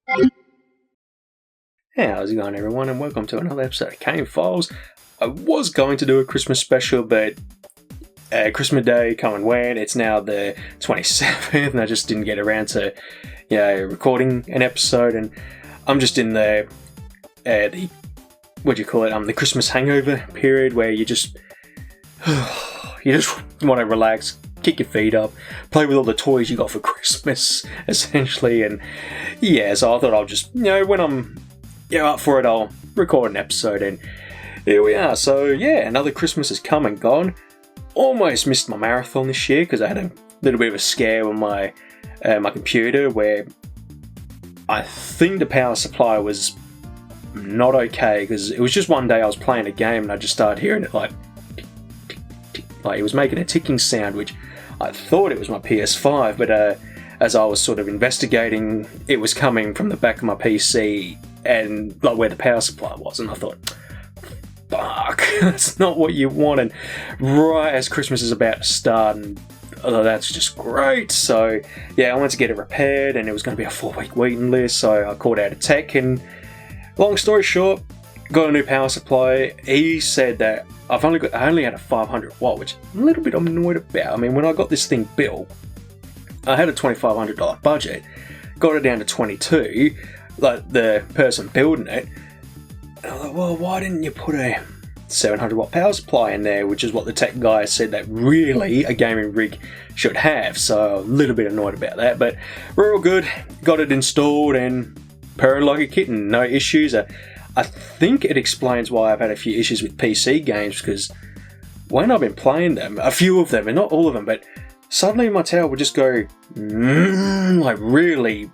Hey, how's it going, everyone, and welcome to another episode of Kayne Files. I was going to do a Christmas special, but Christmas Day come and went. It's now the 27th, and I just didn't get around to recording an episode, and I'm just in the the Christmas hangover period where you just want to relax, kick your feet up, play with all the toys you got for Christmas, essentially. And yeah, so I thought I'll just, when I'm up for it, I'll record an episode, and here we are. So yeah, another Christmas has come and gone. Almost missed my marathon this year because I had a little bit of a scare on my computer where I think the power supply was not okay, because it was just one day I was playing a game and I just started hearing it like it was making a ticking sound, which I thought it was my PS5, but as I was sort of investigating, it was coming from the back of my PC and like where the power supply was, and I thought, fuck, that's not what you want. And right as Christmas is about to start, and that's just great. So yeah, I went to get it repaired, and it was going to be a 4-week waiting list, so I called out a tech, and long story short, got a new power supply. He said that I only had a 500 watt, which I'm a little bit annoyed about. I mean, when I got this thing built, I had a $2,500 budget, got it down to 22, like the person building it. And I thought, well, why didn't you put a 700 watt power supply in there, which is what the tech guy said that really a gaming rig should have. So a little bit annoyed about that, but we're all good. Got it installed and purring like a kitten, no issues. I think it explains why I've had a few issues with PC games, because when I've been playing them, a few of them, and not all of them, but suddenly my tower would just go, like really,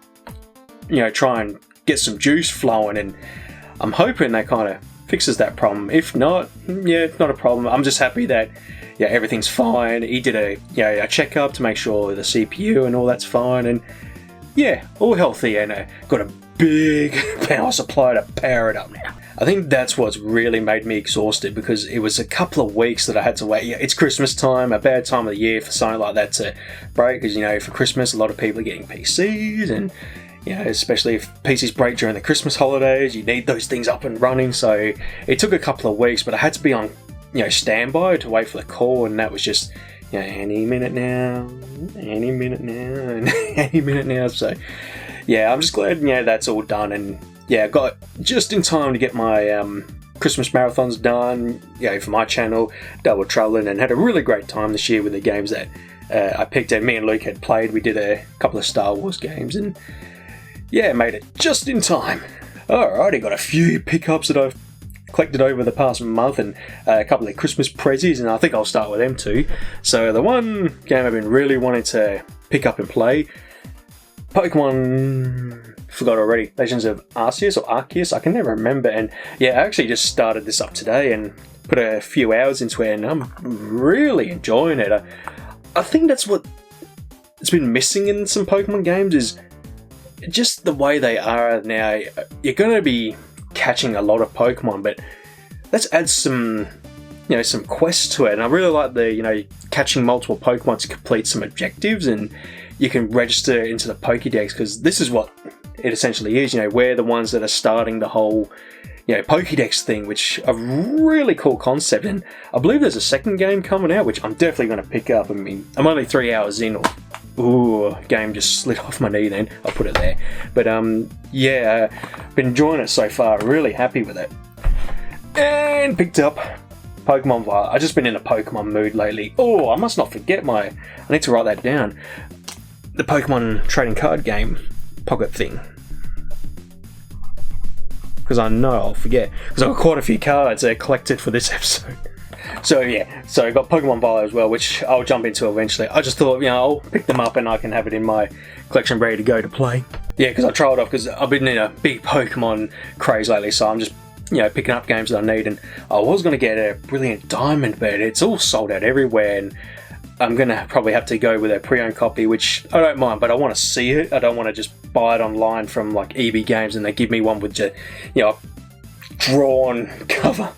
try and get some juice flowing, and I'm hoping that kind of fixes that problem. If not, it's not a problem. I'm just happy that everything's fine. He did a checkup to make sure the CPU and all that's fine, and all healthy, and got a big power supply to power it up now. I think that's what's really made me exhausted, because it was a couple of weeks that I had to wait. Yeah, it's Christmas time, a bad time of the year for something like that to break, because for Christmas a lot of people are getting PCs, and especially if PCs break during the Christmas holidays, you need those things up and running. So it took a couple of weeks, but I had to be on standby to wait for the call, and that was just any minute now, and any minute now. So yeah, I'm just glad that's all done, and I got just in time to get my Christmas marathons done for my channel, double traveling, and had a really great time this year with the games that I picked out. Me and Luke had played. We did a couple of Star Wars games, and made it just in time. Alrighty, got a few pickups that I've collected over the past month, and a couple of Christmas prezzies, and I think I'll start with them too. So the one game I've been really wanting to pick up and play, Pokemon, forgot already, Legends of Arceus, I can never remember. And I actually just started this up today and put a few hours into it, and I'm really enjoying it. I think that's what it's been missing in some Pokemon games, is just the way they are now. You're going to be catching a lot of Pokemon, but let's add some some quests to it. And I really like the catching multiple Pokemon to complete some objectives, and you can register into the Pokédex, because this is what it essentially is. We're the ones that are starting the whole Pokédex thing, which a really cool concept. And I believe there's a second game coming out, which I'm definitely going to pick up. I mean, I'm only 3 hours in. Game just slid off my knee then. I'll put it there. But been enjoying it so far. Really happy with it. And picked up Pokemon Violet. I've just been in a Pokemon mood lately. I must not forget I need to write that down. The Pokemon trading card game pocket thing. Because I know I'll forget. Because I've got quite a few cards collected for this episode. So I got Pokemon Violet as well, which I'll jump into eventually. I just thought, I'll pick them up and I can have it in my collection ready to go to play. Because I tried it off, because I've been in a big Pokemon craze lately, so I'm just, picking up games that I need. And I was going to get a Brilliant Diamond, but it's all sold out everywhere, and I'm going to probably have to go with a pre-owned copy, which I don't mind, but I want to see it. I don't want to just buy it online from like EB Games and they give me one with just, a drawn cover.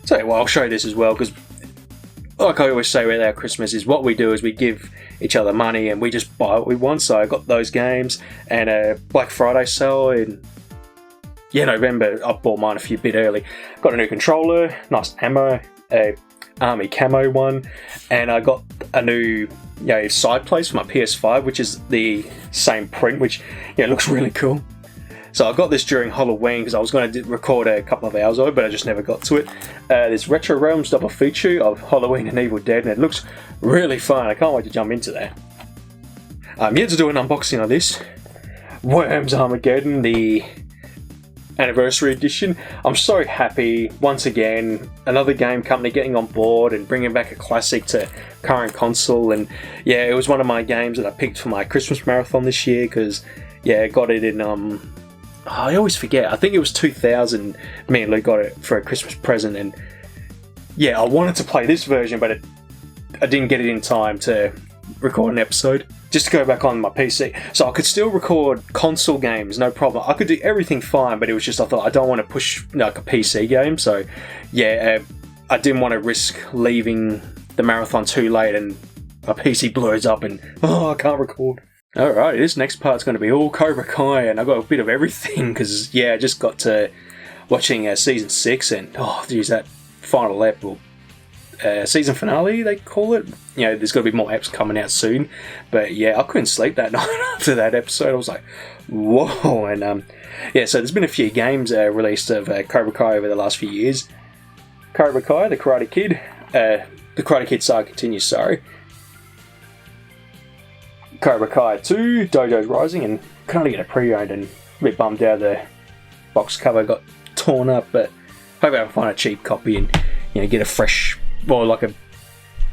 So I'll show you this as well, because like I always say with our Christmas is what we do is we give each other money, and we just buy what we want. So I got those games, and a Black Friday sale in November. I bought mine a bit early. Got a new controller, nice ammo, a army camo one, and I got a new side place for my PS5, which is the same print, which looks really cool. So I got this during Halloween because I was going to record a couple of hours of it, but I just never got to it. This Retro Realms double feature of Halloween and Evil Dead, and it looks really fun. I can't wait to jump into that. I'm yet to do an unboxing of this. Worms Armageddon, the Anniversary Edition. I'm so happy, once again, another game company getting on board and bringing back a classic to current console. And yeah, it was one of my games that I picked for my Christmas marathon this year because, I got it in, I always forget, I think it was 2000, me and Luke got it for a Christmas present, and I wanted to play this version, but I didn't get it in time to record an episode. Just to go back on my PC. So I could still record console games, no problem. I could do everything fine, but it was just, I thought I don't want to push like a PC game. So I didn't want to risk leaving the marathon too late and my PC blows up and, I can't record. Alright, this next part's going to be all Cobra Kai, and I've got a bit of everything because, I just got to watching season 6 and, that final episode. Season finale, they call it. There's got to be more eps coming out soon. But I couldn't sleep that night after that episode. I was like, whoa. And so there's been a few games released of Cobra Kai over the last few years. Cobra Kai, The Karate Kid. The Karate Kid saga continues, sorry. Cobra Kai 2, Dojo's Rising, and could only get a pre-owned, and a bit bummed out the box cover got torn up, but hope I can find a cheap copy and get a fresh, like a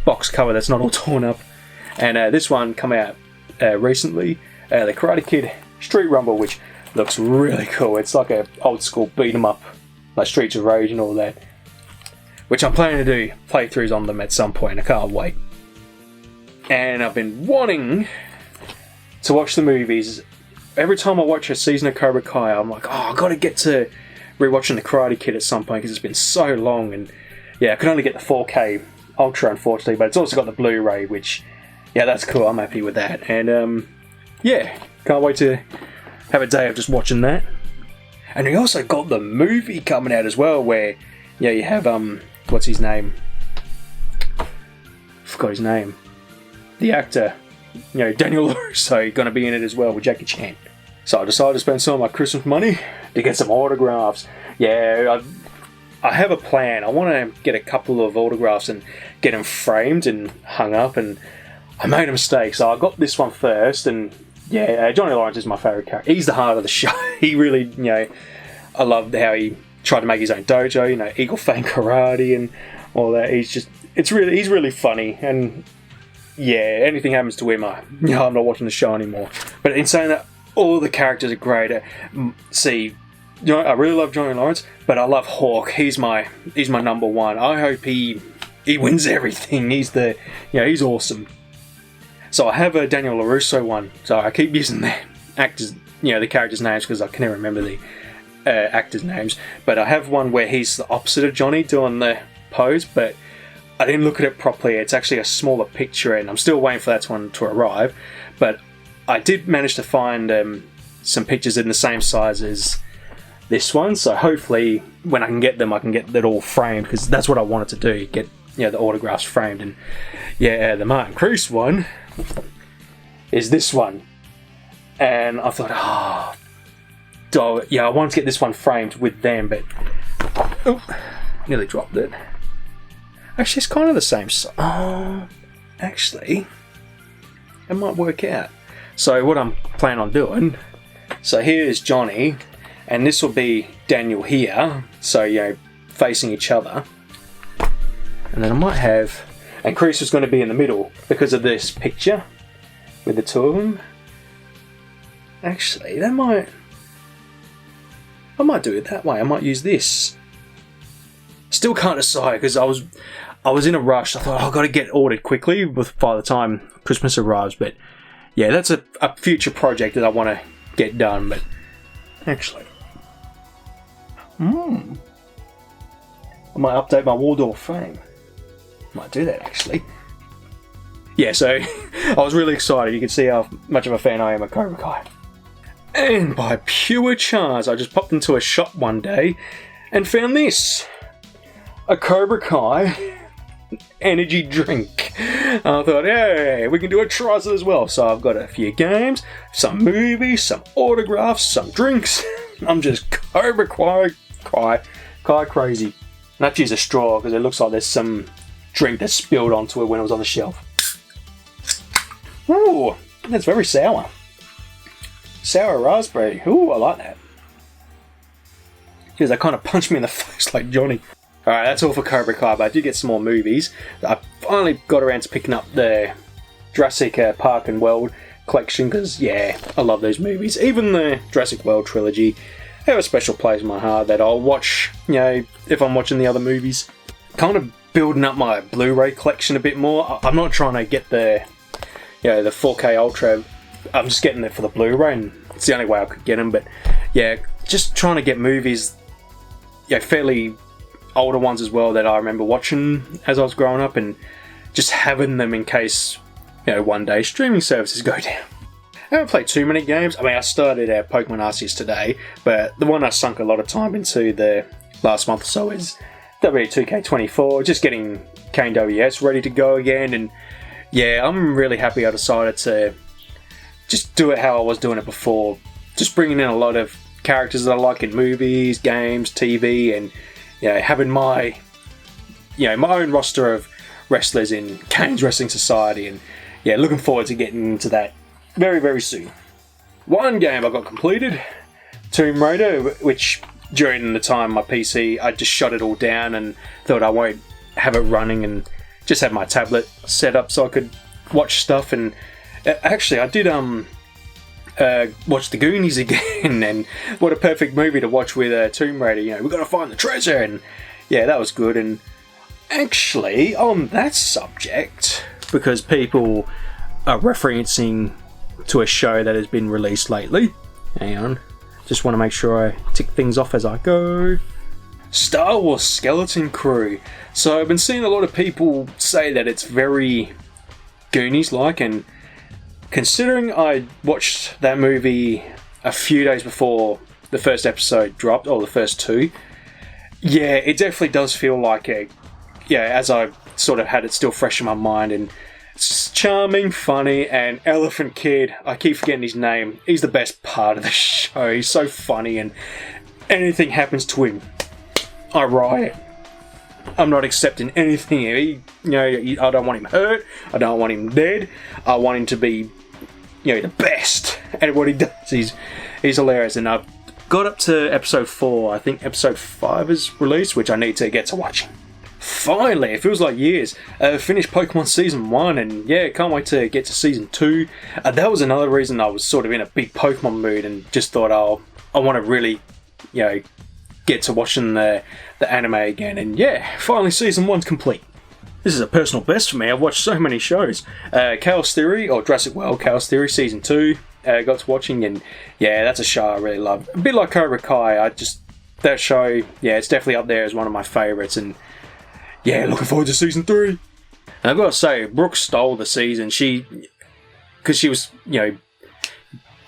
box cover that's not all torn up. And this one come out recently, the Karate Kid Street Rumble, which looks really cool. It's like a old school beat 'em up, like Streets of Rage and all that, which I'm planning to do playthroughs on them at some point. I can't wait. And I've been wanting to watch the movies. Every time I watch a season of Cobra Kai, I'm like, I gotta get to rewatching the Karate Kid at some point because it's been so long. And I could only get the 4K Ultra, unfortunately, but it's also got the Blu-ray, which, that's cool. I'm happy with that. And, can't wait to have a day of just watching that. And we also got the movie coming out as well, where, you have, what's his name? Forgot his name. The actor, Daniel LaRusso, going to be in it as well with Jackie Chan. So I decided to spend some of my Christmas money to get some autographs. I have a plan. I want to get a couple of autographs and get them framed and hung up, and I made a mistake. So I got this one first, and Johnny Lawrence is my favourite character. He's the heart of the show. He really, I loved how he tried to make his own dojo, Eagle Fang Karate and all that. He's really funny, and anything happens to him, I'm not watching the show anymore. But in saying that, all the characters are great. I really love Johnny Lawrence, but I love Hawk. He's my number one. I hope he wins everything. He's he's awesome. So I have a Daniel LaRusso one. So I keep using the actors, the characters' names because I can never remember the actors' names. But I have one where he's the opposite of Johnny doing the pose, but I didn't look at it properly. It's actually a smaller picture, and I'm still waiting for that one to arrive. But I did manage to find some pictures in the same size as this one, so hopefully when I can get them, I can get it all framed, because that's what I wanted to do, get the autographs framed. And the Martin Cruz one is this one, and I thought, I wanted to get this one framed with them, but nearly dropped it. Actually, it's kind of the same size. Actually, it might work out. So what I'm planning on doing, so here is Johnny, and this will be Daniel here, so facing each other. And then I might have, and Chris is going to be in the middle because of this picture with the two of them. Actually, I might do it that way. I might use this. Still can't decide because I was in a rush. I thought I've got to get ordered quickly by the time Christmas arrives. But that's a future project that I want to get done. But actually, I might update my Waldorf frame. Might do that actually. yeah, so I was really excited. You can see how much of a fan I am of Cobra Kai. And by pure chance, I just popped into a shop one day and found this. A Cobra Kai energy drink. I thought, hey, we can do a trial as well. So I've got a few games, some movies, some autographs, some drinks. I'm just Cobra Kai crazy. And I have to use a straw because it looks like there's some drink that spilled onto it when it was on the shelf. Ooh, that's very sour. Sour raspberry. Ooh, I like that. Because that kind of punched me in the face like Johnny. Alright, that's all for Cobra Kai, but I did get some more movies. I finally got around to picking up the Jurassic Park and World collection, because, yeah, I love those movies. Even the Jurassic World trilogy have a special place in my heart that I'll watch, you know, if I'm watching the other movies. Kind of building up my Blu-ray collection a bit more. I'm not trying to get the 4K Ultra. I'm just getting it for the Blu-ray, and it's the only way I could get them. But, yeah, just trying to get movies, fairly older ones as well that I remember watching as I was growing up, and just having them in case, one day streaming services go down. I haven't played too many games. I mean, I started Pokemon Arceus today, but the one I sunk a lot of time into the last month or so is W2K24, just getting Kayne WS ready to go again, and yeah, I'm really happy I decided to just do it how I was doing it before, just bringing in a lot of characters that I like in movies, games, TV, and having my own roster of wrestlers in Kayne's Wrestling Society, and looking forward to getting into that very, very soon. One game I got completed, Tomb Raider, which during the time my PC, I just shut it all down and thought I won't have it running, and just had my tablet set up so I could watch stuff. And actually, I did watch The Goonies again, and what a perfect movie to watch with Tomb Raider. We've got to find the treasure, and that was good. And actually, on that subject, because people are referencing to a show that has been released lately, hang on, just want to make sure I tick things off as I go. Star Wars Skeleton Crew. So I've been seeing a lot of people say that it's very Goonies-like, and considering I watched that movie a few days before the first episode dropped, or the first two, it definitely does feel like as I sort of had it still fresh in my mind, and it's charming, funny, and Elephant Kid, I keep forgetting his name, he's the best part of the show. He's so funny, and anything happens to him, I riot. I'm not accepting anything. I don't want him hurt. I don't want him dead. I want him to be, the best at what he does. He's hilarious. And I've got up to episode 4. I think episode 5 is released, which I need to get to watching. Finally, it feels like years. Finished Pokemon Season 1, and can't wait to get to Season 2. That was another reason I was sort of in a big Pokemon mood, and just thought, I want to really, get to watching the anime again. And finally Season 1's complete. This is a personal best for me. I've watched so many shows. Chaos Theory, or Jurassic World Chaos Theory Season 2, got to watching, and that's a show I really love. A bit like Cobra Kai, that show, it's definitely up there as one of my favourites, and looking forward to Season 3. And I've got to say, Brooke stole the season. Because she was,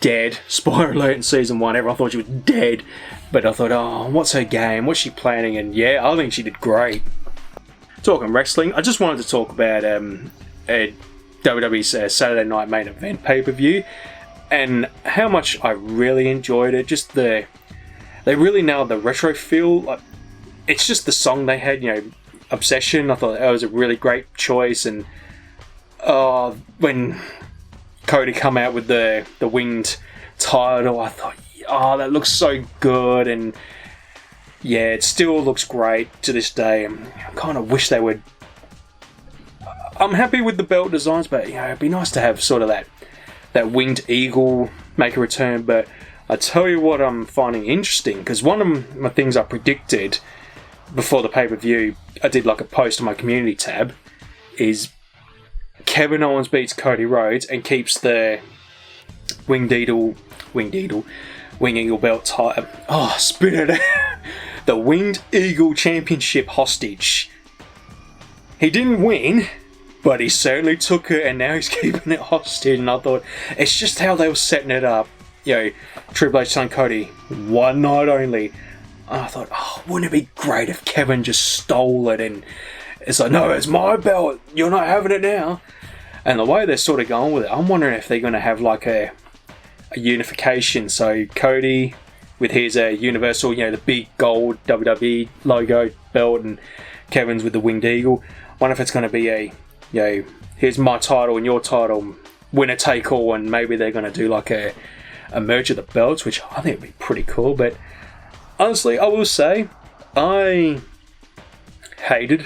dead. Spoiler alert in Season 1, everyone thought she was dead. But I thought, what's her game? What's she planning? And I think she did great. Talking wrestling, I just wanted to talk about WWE's Saturday Night Main Event pay-per-view, and how much I really enjoyed it. Just they really nailed the retro feel. It's just the song they had, Obsession. I thought that was a really great choice. And when Cody come out with the winged title, I thought, that looks so good. And it still looks great to this day. I kind of wish they would. I'm happy with the belt designs, but it'd be nice to have sort of that winged eagle make a return. But I tell you what I'm finding interesting, because one of my things I predicted before the pay-per-view, I did like a post on my community tab, is Kevin Owens beats Cody Rhodes and keeps the Winged Eagle belt title. Spit it out. The Winged Eagle Championship hostage. He didn't win, But he certainly took it, and now he's keeping it hostage. And I thought, it's just how they were setting it up. You know, Triple H telling Cody, one night only. And I thought, oh, wouldn't it be great if Kevin just stole it? And it's like, no, it's my belt. You're not having it now. And the way they're sort of going with it, I'm wondering if they're going to have like a unification. So Cody with his Universal, you know, the big gold WWE logo belt, and Kevin's with the winged eagle. I wonder if it's going to be a, you know, here's my title and your title, winner take all, and maybe they're going to do like a merge of the belts, which I think would be pretty cool. But honestly, I will say, I hated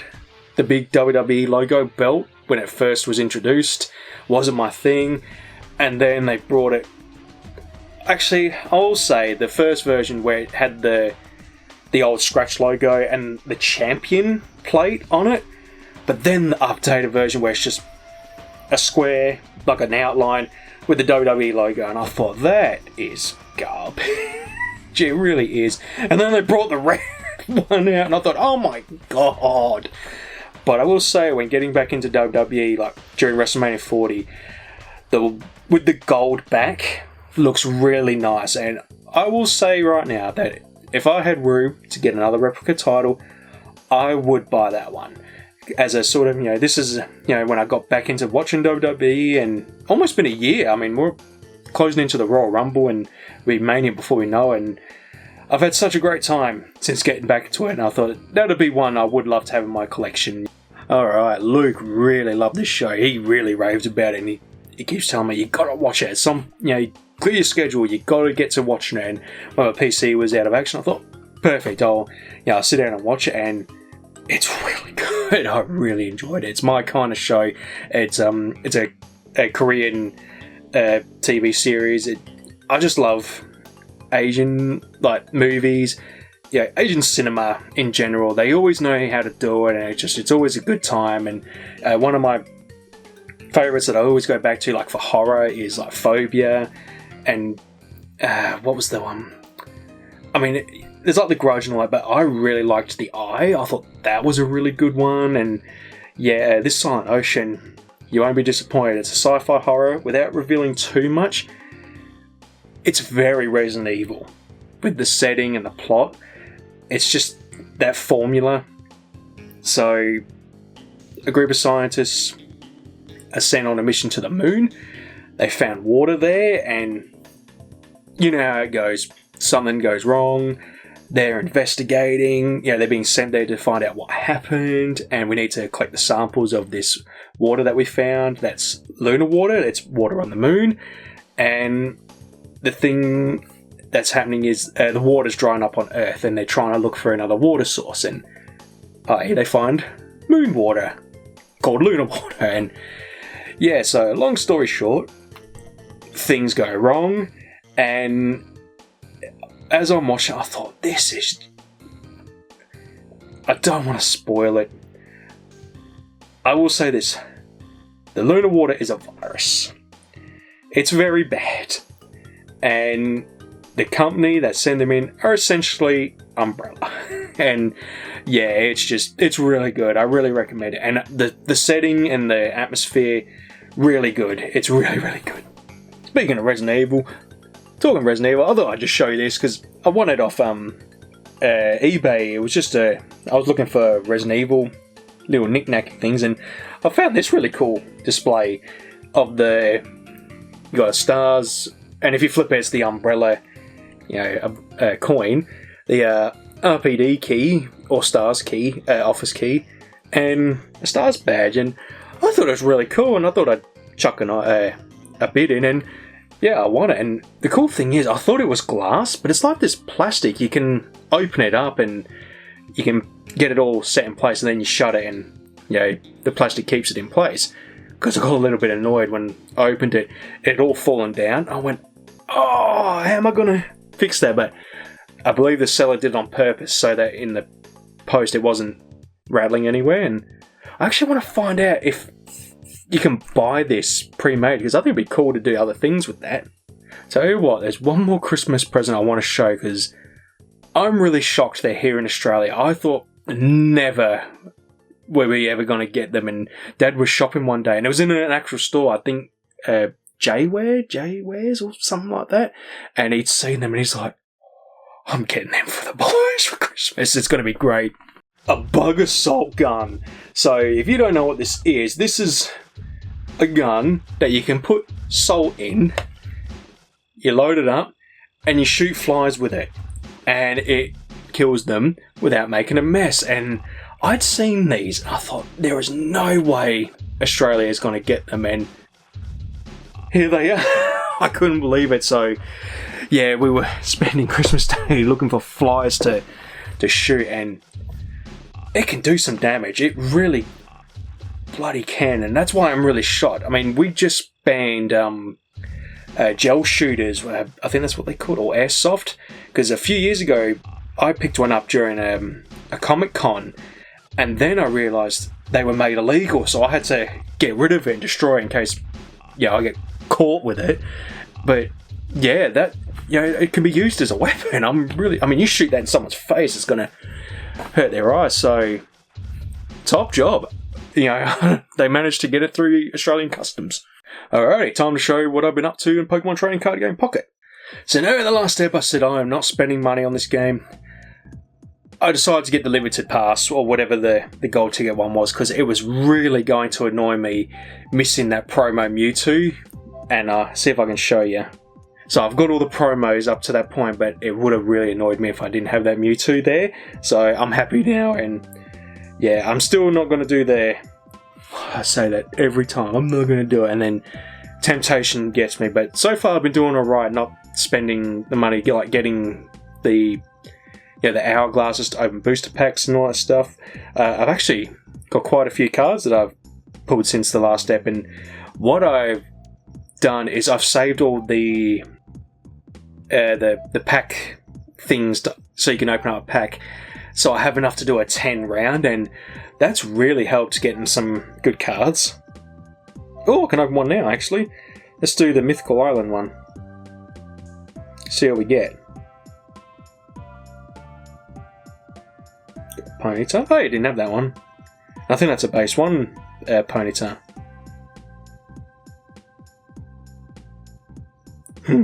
the big WWE logo belt when it first was introduced. Wasn't my thing. And then they brought it. Actually, I will say the first version where it had the old scratch logo and the champion plate on it, but then the updated version where it's just a square, like an outline with the WWE logo, and I thought, that is garbage. It really is. And then they brought the red one out, and I thought, oh my god. But I will say, when getting back into WWE, like during WrestleMania 40, with the gold back, looks really nice. And I will say right now that if I had room to get another replica title, I would buy that one. As a sort of, you know, this is, you know, when I got back into watching WWE, and almost been a year. I mean, we're closing into the Royal Rumble, and we Mania before we know it. And I've had such a great time since getting back into it, and I thought that would be one I would love to have in my collection. Alright, Luke really loved this show. He really raved about it, and he keeps telling me, you gotta watch it. You know, clear your schedule, you gotta get to watching it. And when my PC was out of action, I thought, perfect, I'll sit down and watch it, and it's really good. I really enjoyed it. It's my kind of show. It's a Korean TV series. I just love Asian movies. Yeah, Asian cinema in general. They always know how to do it, and it's always a good time. And one of my favorites that I always go back to, like for horror, is like Phobia, and what was the one? I mean, there's like The Grudge and all that, but I really liked The Eye. I thought that was a really good one. And yeah, this Silent Ocean, you won't be disappointed. It's a sci-fi horror without revealing too much. It's very Resident Evil with the setting and the plot. It's just that formula. So, a group of scientists are sent on a mission to the moon. They found water there, and you know how it goes. Something goes wrong. They're investigating. You know, they're being sent there to find out what happened, and we need to collect the samples of this water that we found. That's lunar water. It's water on the moon. And the thing that's happening is the water's drying up on Earth, and they're trying to look for another water source. And they find moon water called lunar water. And yeah, so long story short, things go wrong, and as I'm watching, I thought, I don't want to spoil it. I will say this. The lunar water is a virus. It's very bad. And the company that send them in are essentially Umbrella. And yeah, it's really good. I really recommend it. And the setting and the atmosphere, really good. It's really, really good. Speaking of Resident Evil, talking Resident Evil, I thought I'd just show you this because I won it off eBay. It was just I was looking for Resident Evil little knick-knack things, and I found this really cool display of you got stars, and if you flip it, it's the Umbrella, coin, the RPD key or stars key, office key, and a stars badge, and I thought it was really cool, and I thought I'd chuck a bid in, and yeah, I want it. And the cool thing is, I thought it was glass, but it's like this plastic. You can open it up and you can get it all set in place, and then you shut it, and the plastic keeps it in place. Because I got a little bit annoyed when I opened it. It had all fallen down. I went, oh, how am I going to fix that? But I believe the seller did it on purpose so that in the post it wasn't rattling anywhere. And I actually want to find out if you can buy this pre-made, because I think it'd be cool to do other things with that. Tell you what, there's one more Christmas present I want to show, because I'm really shocked they're here in Australia. I thought never were we ever going to get them? And Dad was shopping one day, and it was in an actual store, I think J-Wares or something like that, and he'd seen them and he's like, I'm getting them for the boys for Christmas, it's going to be great. A bug assault gun. So if you don't know what this is a gun that you can put salt in, you load it up, and you shoot flies with it, and it kills them without making a mess. And I'd seen these, and I thought, there is no way Australia is going to get them, and here they are. I couldn't believe it. So yeah, we were spending Christmas Day looking for flies to shoot, and it can do some damage. It really bloody can, and that's why I'm really shocked. I mean, we just banned gel shooters, I think that's what they call it, or airsoft, because a few years ago I picked one up during a Comic Con, and then I realised they were made illegal, so I had to get rid of it and destroy it in case I get caught with it. But yeah, that it can be used as a weapon. You shoot that in someone's face, it's gonna hurt their eyes. So top job. They managed to get it through Australian customs. Alrighty, time to show what I've been up to in Pokemon Trading Card Game Pocket. So now in the last step I said I am not spending money on this game. I decided to get the limited pass, or whatever the gold ticket one was, because it was really going to annoy me missing that promo Mewtwo. And see if I can show you. So I've got all the promos up to that point, but it would have really annoyed me if I didn't have that Mewtwo there. So I'm happy now, and yeah, I'm still not going to do I say that every time, I'm not going to do it, and then temptation gets me. But so far I've been doing alright, not spending the money, like getting the hourglasses to open booster packs and all that stuff. I've actually got quite a few cards that I've pulled since the last step, and what I've done is I've saved all the pack things so you can open up a pack, so I have enough to do a 10 round, and that's really helped getting some good cards. Oh, I can open one now actually. Let's do the Mythical Island one. See what we get. Ponyta. Oh, you didn't have that one. I think that's a base one, Ponyta.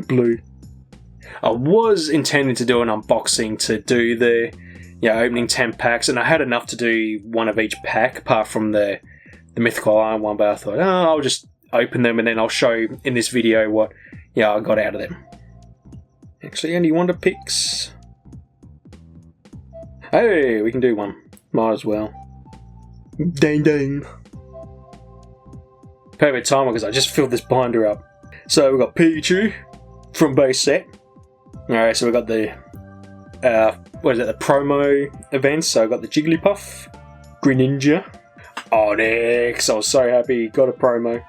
Blue. I was intending to do an unboxing to do the opening 10 packs, and I had enough to do one of each pack apart from the Mythical Island one, but I thought, I'll just open them and then I'll show in this video what I got out of them. Actually, any Wonder Picks? Hey, we can do one. Might as well. Dang dang. Perfect timer because I just filled this binder up. So we've got Pikachu from base set. Alright, so we've got the the promo events. So I've got the Jigglypuff, Greninja, Onyx. I was so happy, got a promo,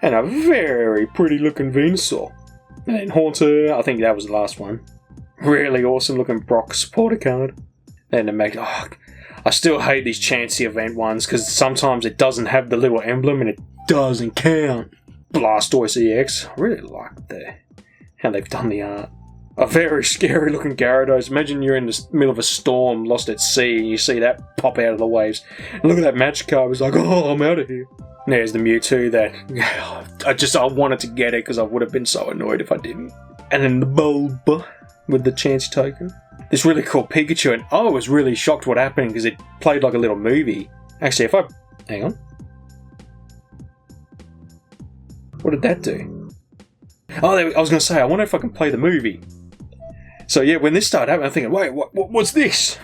and a very pretty looking Venusaur. And then Haunter, I think that was the last one. Really awesome looking Brock supporter card. And the Mag. Oh, I still hate these Chansey event ones because sometimes it doesn't have the little emblem and it doesn't count. Blastoise EX. I really like how they've done the art. A very scary looking Gyarados. Imagine you're in the middle of a storm, lost at sea, and you see that pop out of the waves. And look at that Magikarp. It's like, oh, I'm out of here. There's the Mewtwo that I wanted to get it because I would have been so annoyed if I didn't. And then the Bulb with the Chansey token. This really cool Pikachu, and I was really shocked what happened because it played like a little movie. Actually, if I... Hang on. What did that do? Oh, I was going to say, I wonder if I can play the movie. So yeah, when this started happening, I'm thinking, wait, what's this?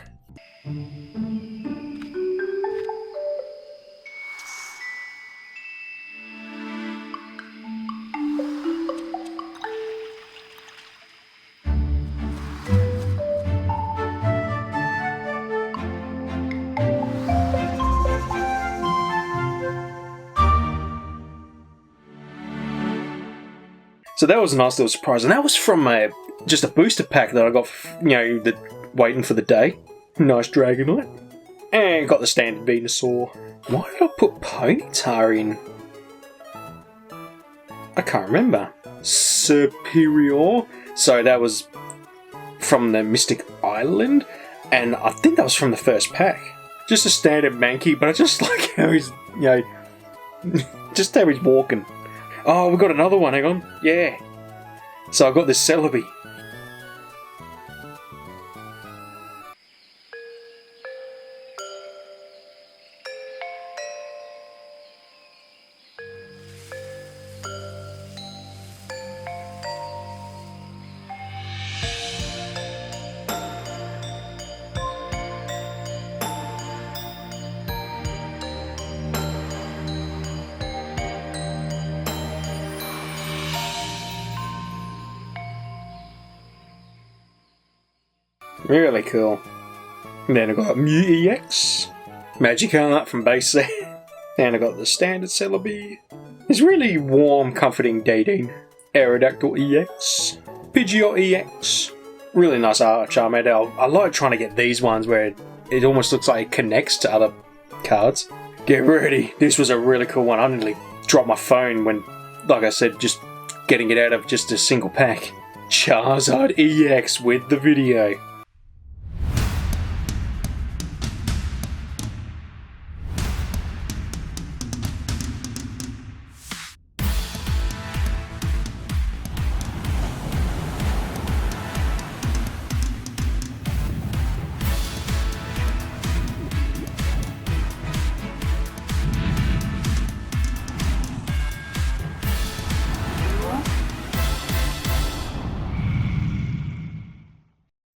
So that was a nice little surprise, and that was from just a booster pack that I got, waiting for the day. Nice Dragonite. And got the standard Venusaur. Why did I put Ponyta in? I can't remember. Superior. So that was from the Mystic Island, and I think that was from the first pack. just a standard Mankey, but I just like how he's, you know, just how he's walking. Oh, we've got another one, hang on. Yeah. So I've got this Celebi. Really cool. And then I got Mew EX, Magikarp from base set. And I got the standard Celebi. It's really warm, comforting dating. Aerodactyl EX, Pidgeot EX. Really nice art, Charmander. I like trying to get these ones where it almost looks like it connects to other cards. Get ready. This was a really cool one. I nearly dropped my phone when, like I said, just getting it out of just a single pack. Charizard EX with the video.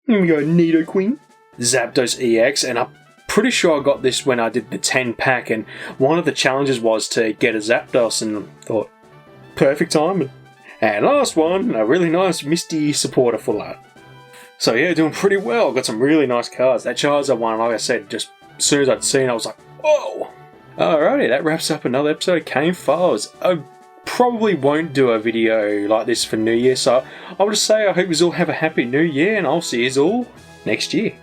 Here we go, Nidoqueen, Zapdos EX, and I'm pretty sure I got this when I did the 10 pack, and one of the challenges was to get a Zapdos, and I thought, perfect timing. And last one, a really nice Misty supporter full art. So yeah, doing pretty well, got some really nice cards. That Charizard one, like I said, just as soon as I'd seen it, I was like, whoa! Alrighty, that wraps up another episode of Kayne Files. I probably won't do a video like this for New Year, so I'll just say I hope you all have a happy New Year, and I'll see you all next year.